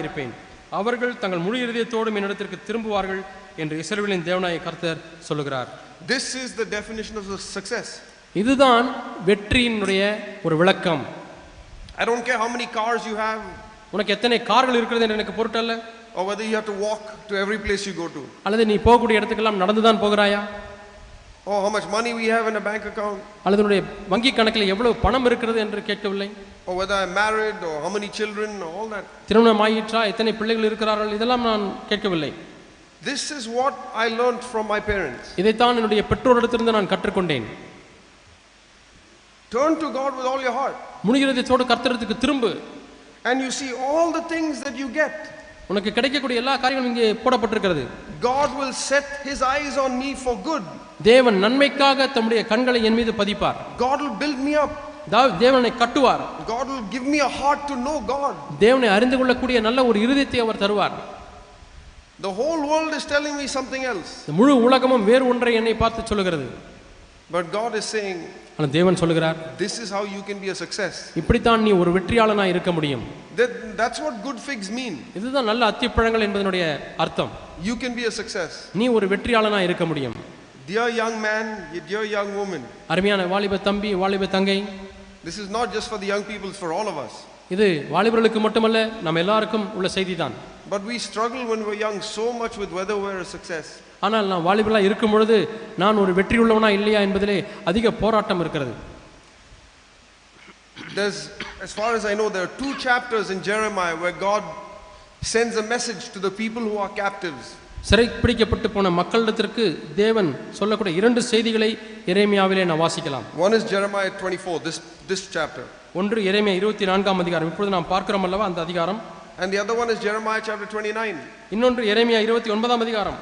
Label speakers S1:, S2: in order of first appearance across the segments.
S1: இருப்பேன், அவர்கள் தங்கள் முழு இதயத்தோடு என்னிடத்திற்கு திரும்புவார்கள் என்று இஸ்ரவேலின் தேவனாகிய கர்த்தர் சொல்லுகிறார்.
S2: This is the definition of success.
S1: இதுதான் வெற்றியினுடைய ஒரு விளக்கம்.
S2: I don't care how many cars you have,
S1: உனக்கு எத்தனை கார்கள் இருக்கிறது என்று எனக்கு பொருட்டல்ல,
S2: or whether you have to walk to every place you go to,
S1: அல்லது நீ போகக்கூடிய இடத்துக்கெல்லாம் நடந்துதான் போகிறாயா,
S2: or how much money we have in a bank account,
S1: அல்லது உன்னுடைய வங்கி கணக்கில் எவ்வளவு பணம் இருக்கிறது என்று கேட்கவில்லை,
S2: or whether I'm married or how many children, all that.
S1: திருமணம் ஆயிற்றா, எத்தனை பிள்ளைகள் இருக்கிறார்கள், இதெல்லாம் நான் கேட்கவில்லை.
S2: This is what I learned from my parents.
S1: இதைத்தான் என்னுடைய பெற்றோரிடத்திலிருந்து நான் கற்றுக்கொண்டேன்.
S2: Turn to God with all your heart,
S1: முழு இதயத்தோடு கர்த்தருக்கு திரும்பு,
S2: and you see all the things that you get.
S1: உனக்கு கிடைக்கக்கூடிய எல்லா காரியங்களும் இங்கே போடப்பட்டிருக்கிறது.
S2: God will set his eyes on me for good.
S1: தேவன் நன்மைக்காக தம்முடைய கண்களை என் மீது பதிப்பார்.
S2: God will build me up.
S1: தேவனை கட்டுவார்.
S2: God will give me a heart to know God.
S1: தேவனை அறிந்து கொள்ளக்கூடிய நல்ல ஒரு இருதயத்தை அவர் தருவார்.
S2: The whole world is telling me something else.
S1: முழு உலகமும் வேறு ஒன்றை என்னை பார்த்து சொல்லுகிறது.
S2: But God is saying,
S1: ஆனால் தேவன் சொல்லுகிறார்,
S2: this is how you can be a success.
S1: இப்படித்தான் நீ ஒரு வெற்றியாளனாய் இருக்க முடியும்.
S2: That's what good figs mean.
S1: இதுதான் நல்ல அத்திப்பழங்கள் என்பதனுடைய அர்த்தம்.
S2: You can be a success.
S1: நீ ஒரு வெற்றியாளனாய் இருக்க முடியும்.
S2: Dear young man, dear young woman,
S1: அருமையான வாலிப தம்பி, வாலிப தங்கை,
S2: this is not just for the young people, it's for all of us.
S1: இது வாலிபர்களுக்கு மட்டுமல்ல, நம்ம எல்லாருக்கும் உள்ள செய்திதான்.
S2: But we struggle when we're young so much with whether we're a success.
S1: ஆனால் நான் வாலிபர்களாக இருக்கும் பொழுது நான் ஒரு வெற்றி உள்ளவனா இல்லையா என்பதிலே அதிக போராட்டம் இருக்கிறது.
S2: As far as I know, there are 2 chapters in Jeremiah where God sends a message to the people who are captives.
S1: சிறை பிடிக்கப்பட்டு போன மக்களிடத்திற்கு தேவன் சொல்லக்கூடிய 2 செய்திகளை எரேமியாவிலே நான் வாசிக்கலாம்.
S2: One is Jeremiah 24, this chapter.
S1: ஒன்று எரேமியா 24ஆம் அதிகாரம், இப்பொழுது நாம் பார்க்கிறோம் அல்லவா அந்த அதிகாரம்.
S2: And the other one is Jeremiah chapter 29.
S1: இன்னொன்று எரேமியா 29ஆம் அதிகாரம்.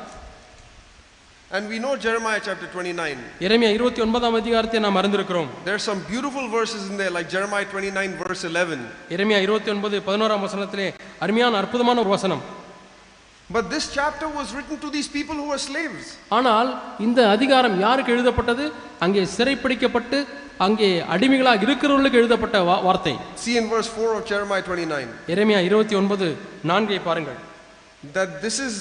S2: And we know Jeremiah chapter 29.
S1: எரேமியா 29ஆம் அதிகாரத்தை நாம் அறிந்திருக்கிறோம்.
S2: There are some beautiful verses in there, like Jeremiah 29 verse 11.
S1: எரேமியா 29:11ஆம் வசனத்திலே அருமையான அற்புதமான ஒரு வசனம்.
S2: But this chapter was written to these people who were slaves.
S1: ஆனால் இந்த அதிகாரம் யாருக்கு எழுதப்பட்டது? அங்கே சிறைப்பிடிக்கப்பட்டு அங்கே அடிமைகளாக இருக்கிறவர்களுக்கு எழுதப்பட்ட வார்த்தை.
S2: See in verse 4 of Jeremiah 29.
S1: எரேமியா 29:4 பாருங்கள்.
S2: That this is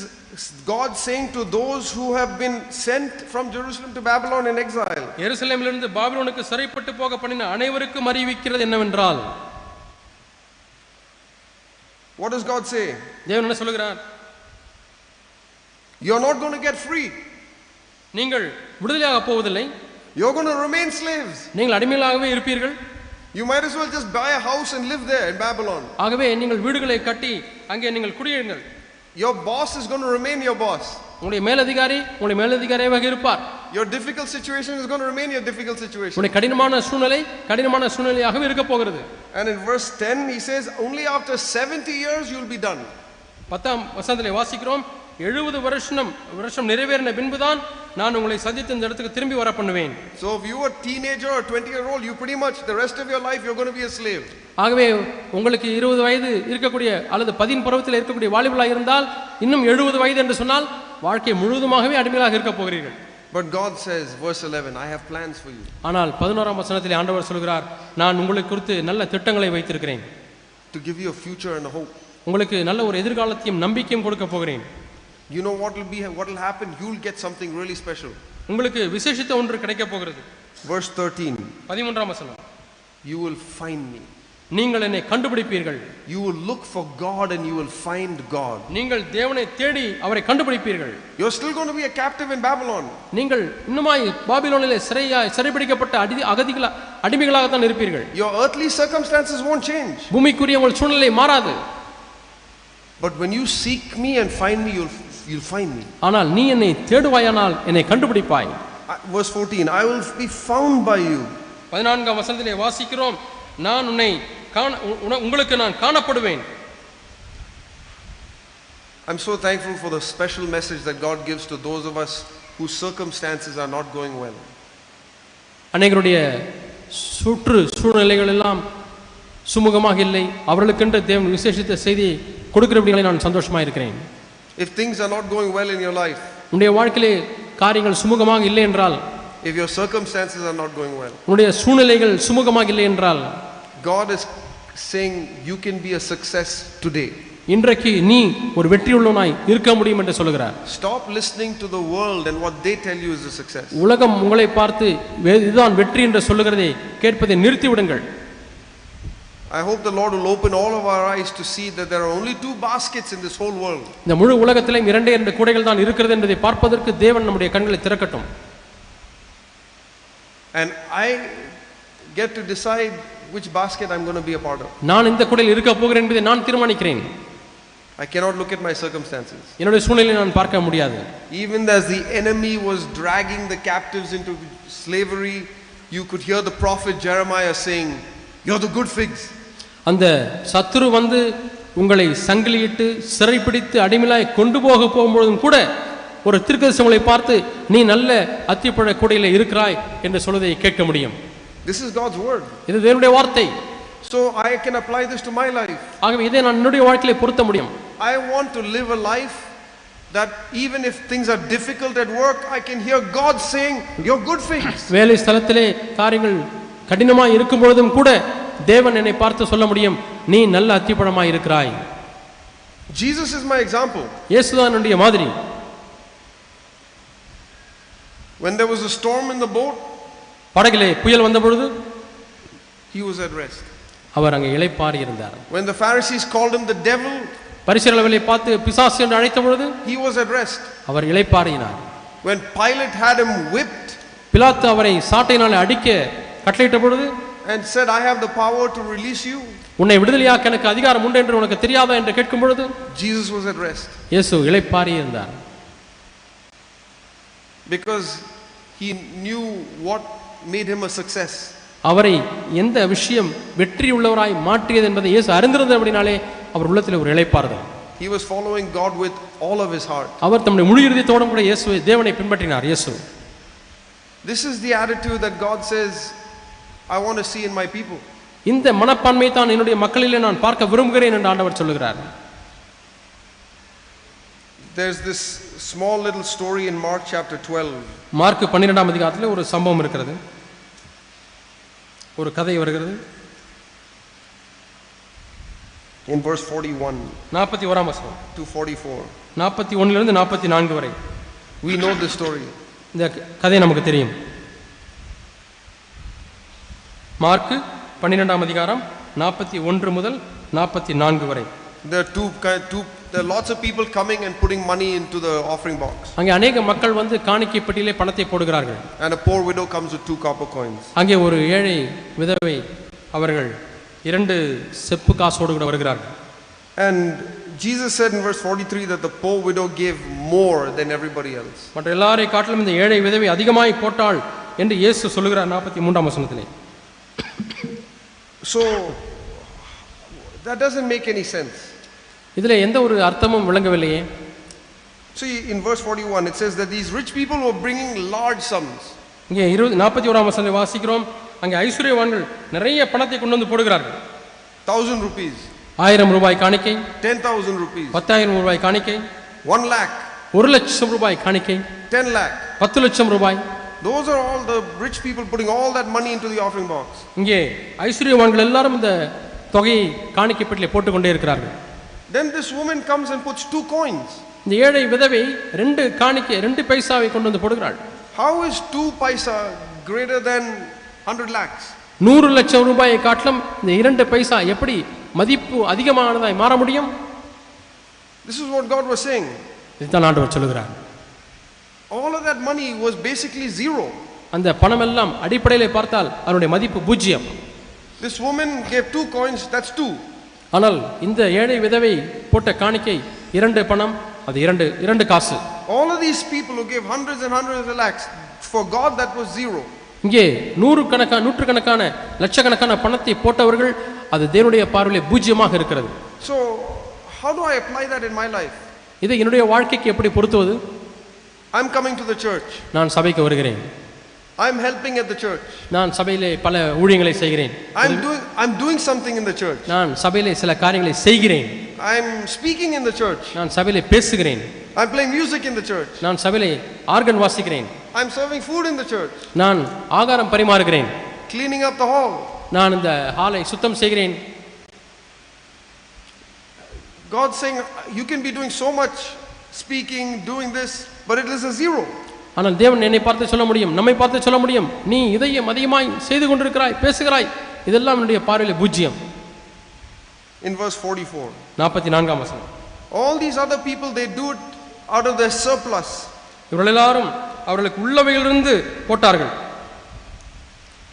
S2: God saying to those who have been sent from Jerusalem to Babylon in exile.
S1: எருசலேமிலிருந்து பாபிலோனுக்கு சிறைப்பட்டு போக பண்ணின அனைவருக்கும் அறிவிக்கிறது என்னவென்றால்,
S2: what does God say?
S1: தேவன் என்ன சொல்கிறார்?
S2: You're not going to get free.
S1: நீங்கள் விடுதலையாக போவதில்லை.
S2: You're going to remain slaves.
S1: நீங்கள் அடிமைகளாகவே இருப்பீர்கள்.
S2: You might as well just buy a house and live there in Babylon.
S1: ஆகவே நீங்கள் வீடுகளை கட்டி அங்கே நீங்கள் குடியேறுங்கள்.
S2: Your boss is going to remain your boss.
S1: உங்களுடைய மேலதிகாரி உங்களுடைய மேலதிகாரியாக இருப்பார்.
S2: Your difficult situation is going to remain your difficult situation.
S1: உங்களுடைய கடினமான சூழ்நிலையாகவே இருக்க போகிறது.
S2: And in verse 10 he says only after 70 years you will be done.
S1: 10ஆம் வசனத்திலே வாசிக்கிறோம், 70 வருஷம் நிறைவேறின பின்புதான் நான் உங்களை சந்தித்து இந்த இடத்துக்கு திரும்பி வர பண்ணுவேன்.
S2: So if you are a teenager or 20-year-old, you pretty much the rest of your life you're going to be a slave.
S1: ஆகவே உங்களுக்கு 20 வயது இருக்கக்கூடிய அல்லது 10 பருவத்தில் இருக்கக்கூடிய வாலிபர்களாக இருந்தால் இன்னும் 70 வயது என்று சொன்னால் வாழ்க்கை முழுவதுமாகவே அடிமையாக இருக்க போகிறீர்கள்.
S2: But God says verse 11, I have plans for you.
S1: ஆனால் 11ஆம் வசனத்திலே ஆண்டவர் சொல்கிறார், நான் உங்களுக்கு குறித்து நல்ல திட்டங்களை வைத்திருக்கிறேன்.
S2: To give you a future and a hope.
S1: உங்களுக்கு நல்ல ஒரு எதிர்காலத்தையும் நம்பிக்கையும் கொடுக்க போகிறேன்.
S2: You know what will happen? You'll get something really special.
S1: உங்களுக்கு விசேஷித்த ஒன்று கிடைக்க போகிறது.
S2: Verse 13.
S1: 13ஆம் வசனம்.
S2: You will find me.
S1: நீங்கள் என்னை கண்டுபிடிப்பீர்கள்.
S2: You will look for God and you will find God.
S1: நீங்கள் தேவனை தேடி அவரை கண்டுபிடிப்பீர்கள்.
S2: You're still going to be a captive in Babylon.
S1: நீங்கள் இன்னுமாய் பாபிலோனிலே சிறைபிடிக்கப்பட்ட அடிமைகளாக தான் இருப்பீர்கள்.
S2: Your earthly circumstances won't change.
S1: பூமிக்குரிய உங்கள் சூழ்நிலை மாறாது.
S2: But when you seek me and find me, you'll find me.
S1: ஆனால் நீ என்னை தேடுவாயானால் என்னை கண்டுபிடிப்பாய்.
S2: Verse 14, I will be found by you.
S1: 14ஆம் வசனத்திலே வாசிக்கிறோம், நான் உங்களுக்கு நான் காணப்படுவேன்.
S2: I'm so thankful for the special message that God gives to those of us whose circumstances are not going well.
S1: அநேகருடைய சூழ்நிலைகள் எல்லாம் சுமூகமாக இல்லை, அவர்களுக்கென்று தேவன் விசேஷித்த செய்தியை கொடுக்கிறபடியாலே நான் சந்தோஷமாக இருக்கிறேன்.
S2: If things are not going well in your life,
S1: உன்னுடைய வாழ்க்கையிலே காரியங்கள் சுமூகமாக இல்லை என்றால்,
S2: if your circumstances are not going well,
S1: உன்னுடைய சூழ்நிலைகள் சுமூகமாக இல்லை என்றால்,
S2: God is saying you can be a success today.
S1: இன்றைக்கு நீ ஒரு வெற்றியுள்ளவனாய் இருக்க முடியும் என்று சொல்கிறார்.
S2: Stop listening to the world and what they tell you is a success.
S1: உலகம் உங்களை பார்த்து இதுதான் வெற்றி என்று சொல்லுகிறதை கேட்பதை நிறுத்தி விடுங்கள்.
S2: I hope the Lord will open all of our eyes to see that there are only 2 baskets in this whole world.
S1: இந்த முழு உலகத்திலே 2 கூடைகள் தான் இருக்கிறது என்பதை பார்ப்பதற்கு தேவன் நம்முடைய கண்களை திறக்கட்டும்.
S2: And I get to decide which basket I'm going to be a part of.
S1: நான் இந்த கூடையில் இருக்க போகிறேன் என்பதை நான் தீர்மானிக்கிறேன்.
S2: I cannot look at my circumstances.
S1: என்னுடைய சூழ்நிலையை நான் பார்க்க முடியாது.
S2: Even as the enemy was dragging the captives into slavery, you could hear the prophet Jeremiah saying, "You're the good figs."
S1: அந்த சத்துரு வந்து உங்களை சங்கிலியிட்டு சிறைப்பிடித்து அடிமையாய் கொண்டு போகும்போதும் கூட ஒரு தீர்க்கதரிசி உங்களை பார்த்து நீ நல்ல அத்திப்பழ கூடையில இருக்கிறாய் என்று சொல்வதை கேட்க முடியும்.
S2: This is God's word.
S1: இது தேவனுடைய வார்த்தை.
S2: So I can apply this to my life.
S1: ஆகவே இதை நான் என்னுடைய வாழ்க்கையிலே பொருத்த முடியும்.
S2: I want to live a life that even if things are difficult at work, I can hear God saying, "You're good figs."
S1: வேலை ஸ்தலத்திலே காரியங்கள் கடினமாய் இருக்கும் பொழுதும் கூட தேவன் என்னை பார்த்து சொல்ல முடியும், நீ நல்ல அத்திப்பழமாய் இருக்கிறாய்.
S2: Jesus is my example.
S1: இயேசுதான் என்னுடைய மாதிரி.
S2: When there was a storm in the boat,
S1: படகிலே புயல் வந்த பொழுது
S2: he was at rest.
S1: அவர் அங்கே இளைப்பாறி இருந்தார்.
S2: When the Pharisees called him the devil,
S1: பரிசேயர்கள் அவரை பார்த்து பிசாசு என்று அழைத்த பொழுது
S2: he was at rest.
S1: Our இளைப்பாறினார்.
S2: When Pilate had him whipped,
S1: பிலாத்து அவரை சாட்டையினாலே அடிக்க கட்டளையிட்ட பொழுது
S2: and said, "I have the power to release you,"
S1: உன்னை விடுதலையாக்க எனக்கு அதிகாரம் உண்டு என்று உனக்கு தெரியாதா என்று கேட்கும் பொழுது
S2: Jesus was at rest.
S1: இயேசு இளைப்பாறி இருந்தார்.
S2: Because he knew what made him a success.
S1: அவரை எந்த விஷயம் வெற்றி உள்ளவராய் மாற்றியது என்பதை இயேசு அறிந்திருந்தபடினாலே அவர் உள்ளத்தில் ஒரு இளைப்பாறுதல்.
S2: He was following God with all of his heart.
S1: அவர் தம்முடைய முழு இருதயத்தோடும் கூட இயேசுவை தேவனை பின்பற்றினார். இயேசு
S2: This is the attitude that God says, "I want to see in my people."
S1: இந்த மனப்பான்மை தான் என்னுடைய மக்களிலே நான் பார்க்க விரும்புகிறேன் என்று ஆண்டவர் சொல்லுகிறார்.
S2: There's this small little story in Mark chapter 12.
S1: Mark 12ஆம் அதிகாரத்தில் ஒரு சம்பவம் இருக்கிறது. ஒரு கதை வருகிறது.
S2: In verse 41
S1: 41ஆம் வசனம்
S2: to 44.
S1: 41 லிருந்து 44 வரை
S2: We know this story.
S1: இந்த கதை நமக்கு தெரியும். மார்க் 12ஆம் அதிகாரம் 41 முதல் 44 வரை.
S2: There are lots of people coming and putting money into the offering box.
S1: அங்கே अनेक மக்கள் வந்து காணிக்கை பெட்டியிலே பணத்தை போடுகிறார்கள்.
S2: And a poor widow comes with 2 copper coins.
S1: அங்கே ஒரு ஏழை விதவை அவர்கள் 2 செப்பு காசோடு கூட வருகிறார்கள்.
S2: And Jesus said in verse 43 that the poor widow gave more than everybody else.
S1: மற்ற எல்லாரை காட்டிலும் இந்த ஏழை விதவை அதிகமாய் போட்டாள் என்று இயேசு சொல்கிறார் 43ஆம் வசனத்திலே.
S2: So that doesn't make any sense.
S1: இதிலே எந்த ஒரு அர்த்தமும் விளங்கவில்லையே.
S2: See in verse 41 it says that these rich people were bringing large sums.
S1: இங்கே 41ஆம் வசனத்தை வாசிக்கிறோம். அங்கே ஐஸ்வரியவான்கள் நிறைய பணத்தை கொண்டு வந்து போடுகிறார்கள்.
S2: 1000 rupees,
S1: 1000 ரூபாய் காணிக்கை,
S2: 10,000 rupees,
S1: 10,000 ரூபாய் காணிக்கை,
S2: 1 lakh,
S1: 1 லட்சம் ரூபாய் காணிக்கை,
S2: 10 lakh.
S1: 10 லட்சம் ரூபாய்.
S2: Those are all the rich people putting all that money into the offering box.
S1: இங்கே ஐஸ்வரியவான்கள் எல்லாரும் இந்த தொகையை காணிக்கை பெட்டியிலே போட்டுக்கொண்டே இருக்கிறார்கள்.
S2: Then this woman comes and puts 2 coins.
S1: இந்த ஏழை விதவை 2 காணிக்கை 2 பைசாவை கொண்டு வந்து போடுகிறாள்.
S2: How is 2 paisa greater than 100 lakhs?
S1: 100 லட்சம் ரூபாயை காட்டிலும் இந்த 2 பைசா எப்படி மதிப்பு அதிகமானதாய் மாற முடியும்?
S2: This is what God was saying.
S1: இதுதான் ஆண்டவர் சொல்லுகிறார்.
S2: All of that money was basically zero.
S1: அந்த பணம் எல்லாம் அடிப்படையிலே பார்த்தால் அதனுடைய மதிப்பு பூஜ்ஜியம்.
S2: This woman gave 2 coins, that's 2.
S1: ஆனால் இந்த ஏழை விதவை போட்ட காணிக்கை 2 பணம், அது 2 காசு.
S2: All of these people who gave hundreds and hundreds of lakhs, for God that was zero.
S1: இங்கே நூற்றுக்கணக்கான லட்சக்கணக்கான பணத்தை போட்டவர்கள் அது தேவனுடைய பார்வையிலே பூஜ்ஜியமாக இருக்கிறது.
S2: So how do I apply that in my life?
S1: இதை என்னுடைய வாழ்க்கைக்கு எப்படி பொருத்துவது?
S2: I'm coming to the church.
S1: நான் சபைக்கு வருகிறேன்.
S2: I'm helping at the church.
S1: நான் சபையிலே பல ஊழியங்களை செய்கிறேன்.
S2: I'm doing something in the church.
S1: நான் சபையிலே சில காரியங்களை செய்கிறேன்.
S2: I'm speaking in the church.
S1: நான் சபையிலே பேசுகிறேன்.
S2: I'm playing music in the church.
S1: நான் சபையிலே ஆர்கன் வாசிக்கிறேன்.
S2: I'm serving food in the church.
S1: நான் ஆகாரம் பரிமாறுகிறேன்.
S2: Cleaning up the hall.
S1: நான் இந்த ஹாலை சுத்தம் செய்கிறேன்.
S2: God's saying you can be doing so much speaking, doing this, but it is a zero.
S1: ஆனால் தேவன் என்னை பார்த்து சொல்ல முடியும், நம்மை பார்த்து சொல்ல முடியும், நீ இதையும் அதிகமாய் செய்து கொண்டிருக்கிறாய், பேசுகிறாய், இதெல்லாம் என்னுடைய பார்வையில் பூஜ்யம்.
S2: In verse 44,
S1: 44ஆம் வசனம்,
S2: all these other people, they do it out of their surplus.
S1: இவர்கள் எல்லாரும் அவர்களுக்கு உள்ளவையிலிருந்து போட்டார்கள்.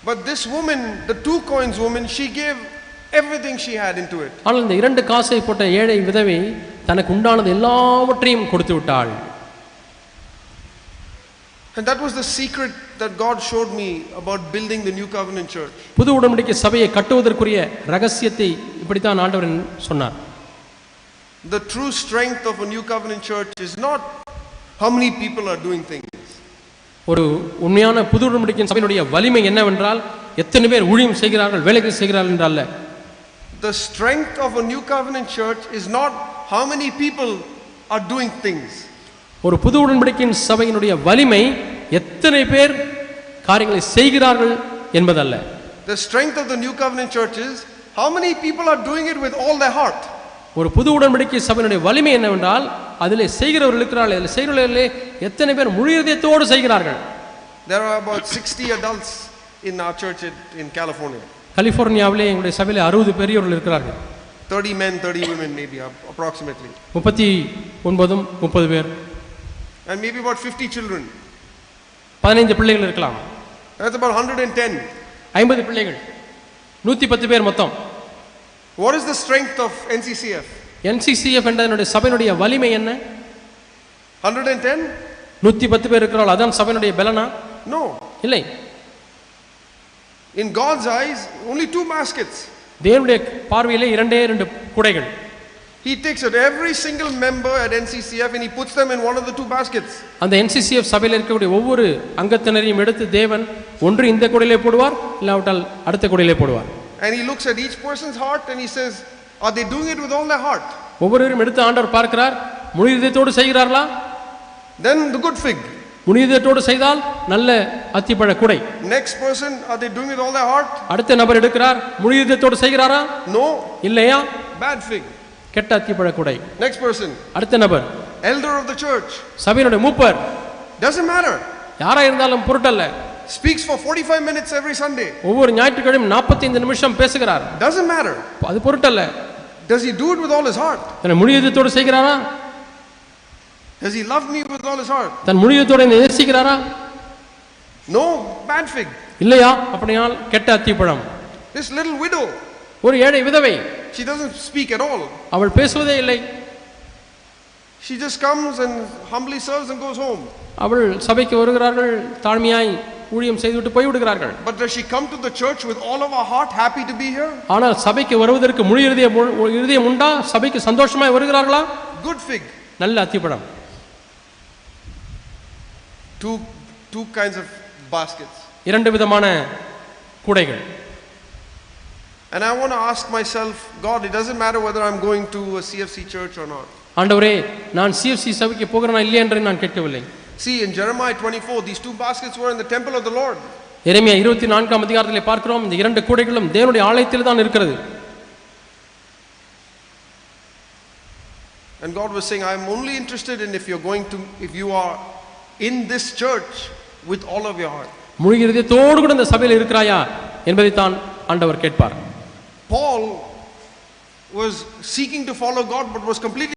S2: But this woman, the 2 coins woman, she gave everything she had into it.
S1: ஆனால் இந்த 2 காசை போட்ட ஏழை விதவை தனக்கு உண்டானது எல்லாவற்றையும் கொடுத்து விட்டாள்.
S2: And that was the secret that God showed me about building the new covenant church.
S1: புது உடன்படிக்கை சபையை கட்டுவதற்குரிய ரகசியத்தை இப்படித்தான் ஆண்டவர் சொன்னார்.
S2: The true strength of a new covenant church is not how many people are doing things.
S1: ஒரு உண்மையான புது உடன்படிக்கை சபையினுடைய வலிமை என்னவென்றால் எத்தனை பேர் ஊழியம் செய்கிறார்கள், வேலைகள் செய்கிறார்கள் என்றல்ல.
S2: The strength of a new covenant church is not how many people are doing things.
S1: ஒரு புது உடன்படிக்கையின் சபையினுடைய வலிமை எத்தனை பேர் காரியங்களை செய்கிறார்கள் என்பதல்ல.
S2: The strength of the new covenant church is how many people are doing it with all their heart.
S1: ஒரு புது உடன்படிக்கை சபையினுடைய வலிமை என்னவென்றால் அதிலே செய்கிறவர்கள் இருக்கிறார்கள், அதில் செய்கிறவர்களே எத்தனை பேர் முழு இதயத்தோடு செய்கிறார்கள்.
S2: There are about 60 adults in our church in California.
S1: கலிபோர்னியாவிலே எங்களுடைய சபையிலே 60 பெரியவர்கள் இருக்கிறார்கள்.
S2: 30 men, 30 women maybe approximately.
S1: 39 30 பேர்.
S2: And maybe about 50 children.
S1: 15 பிள்ளைகள் இருக்கலாம்.
S2: That's about 110.
S1: 50 பிள்ளைகள். 110 பேர் மொத்தம்.
S2: What is the strength of NCCF?
S1: NCCF என்றதனுடைய சபையினுடைய வலிமை என்ன?
S2: 110?
S1: 110 பேர் இருக்கிறார்கள், அதான் சபையினுடைய பலனா?
S2: No.
S1: இல்லை.
S2: In God's eyes, only 2 baskets.
S1: தேவனுடைய பார்வையிலே 2 குடைகள்.
S2: He takes out every single member at NCCF and he puts them in one of the 2 baskets.
S1: அந்த NCCF சபையில் இருக்கக்கூடிய ஒவ்வொரு அங்கத்தினரையும் எடுத்து தேவன் ஒன்று இந்த குடையிலே போடுவார், இல்லாவிட்டால் அடுத்த குடையிலே போடுவார்.
S2: And he looks at each person's heart and he says, are they doing it with all their heart?
S1: ஒவ்வொருவரும் எடுத்து ஆண்டவர் பார்க்கிறார், முழு இதயத்தோடு செய்கிறார்களா?
S2: Then the good fig.
S1: முழு இதயத்தோடு செய்தால் நல்ல அத்திப்பழ குடை.
S2: Next person, are they doing it with all their heart?
S1: அடுத்த நபர் எடுக்கிறார், முழு இதயத்தோடு செய்கிறாரா?
S2: No.
S1: இல்லையா?
S2: Bad fig.
S1: கெட்ட அத்திப்பழ குடை.
S2: Next person.
S1: அடுத்த நபர்
S2: Elder of the church.
S1: சபையினுடைய மூப்பர்.
S2: Doesn't matter.
S1: யாரா இருந்தாலும் பொருட்டல்ல.
S2: Speaks for 45 minutes every Sunday.
S1: ஒவ்வொரு ஞாயிற்றுக்கிழமையும் 45 நிமிஷம் பேசுகிறார்.
S2: Doesn't matter.
S1: அது பொருட்டல்ல.
S2: Does he do it with all his heart?
S1: தன் முழு இதயத்தோடு செய்கிறாரா?
S2: Does he love me with all his heart?
S1: தன் முழு இதயத்தோடு நேசிக்கிறாரா?
S2: No. Bad fig.
S1: இல்லையா? அப்படினால் கெட்ட அத்திப்பழம்.
S2: This little widow.
S1: ஒரு ஏழை விதவை.
S2: She doesn't speak at all.
S1: அவள் பேசுவதே இல்லை.
S2: She just comes and humbly serves and goes home.
S1: அவள் சபைக்கு வருகிறார்கள், தாழ்மையாய் ஊழியம் செய்துவிட்டு போய் விடுகிறார்கள்.
S2: But does she come to the church with all of her heart, happy to be here?
S1: ஆனால் சபைக்கு வருவதற்கு முழு இதயம் உண்டா? சபைக்கு சந்தோஷமாய் வருகிறார்களா?
S2: Good fig.
S1: நல்ல அத்திப்பழம்.
S2: Two kinds of baskets.
S1: 2 விதமான குடைகள்.
S2: And I want to ask myself, God, it doesn't matter whether I'm going to a CFC church or not.
S1: ஆண்டவரே, நான் CFC சபைக்கு போகிறேனா இல்லையா என்று நான் கேட்கவில்லை.
S2: See, in Jeremiah 24, these 2 baskets were in the temple of the Lord.
S1: எரேமியா 24ஆம் அதிகாரத்திலே பார்க்கிறோம், இந்த 2 குடைகளும் தேவனுடைய ஆலயத்தில் தான் இருக்கிறது.
S2: And God was saying, I'm only interested in if you are in this church with all of your heart.
S1: முழு இதயத்தோடு கூட இந்த சபையில் இருக்கிறாயா என்பதை தான் ஆண்டவர் கேட்பார்.
S2: Paul was seeking to follow God but was completely